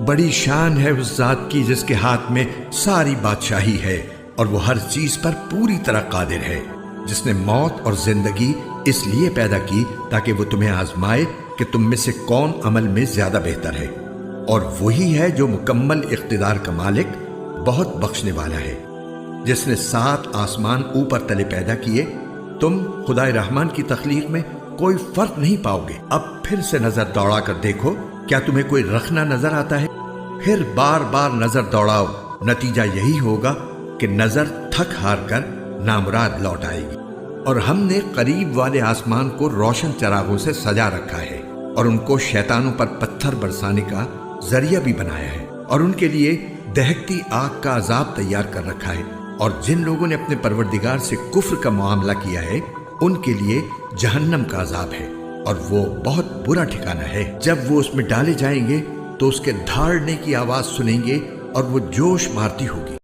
بڑی شان ہے اس ذات کی جس کے ہاتھ میں ساری بادشاہی ہے اور وہ ہر چیز پر پوری طرح قادر ہے، جس نے موت اور زندگی اس لیے پیدا کی تاکہ وہ تمہیں آزمائے کہ تم میں سے کون عمل میں زیادہ بہتر ہے، اور وہی ہے جو مکمل اقتدار کا مالک، بہت بخشنے والا ہے، جس نے 7 آسمان اوپر تلے پیدا کیے۔ تم خدائے رحمان کی تخلیق میں کوئی فرق نہیں پاؤ گے۔ اب پھر سے نظر دوڑا کر دیکھو، کیا تمہیں کوئی رخنہ نظر آتا ہے؟ پھر بار بار نظر دوڑاؤ، نتیجہ یہی ہوگا کہ نظر تھک ہار کر نامراد لوٹ آئے گی۔ اور ہم نے قریب والے آسمان کو روشن چراغوں سے سجا رکھا ہے اور ان کو شیطانوں پر پتھر برسانے کا ذریعہ بھی بنایا ہے، اور ان کے لیے دہکتی آگ کا عذاب تیار کر رکھا ہے۔ اور جن لوگوں نے اپنے پروردگار سے کفر کا معاملہ کیا ہے ان کے لیے جہنم کا عذاب ہے، اور وہ بہت برا ٹھکانہ ہے۔ جب وہ اس میں ڈالے جائیں گے تو اس کے دھاڑنے کی آواز سنیں گے اور وہ جوش مارتی ہوگی۔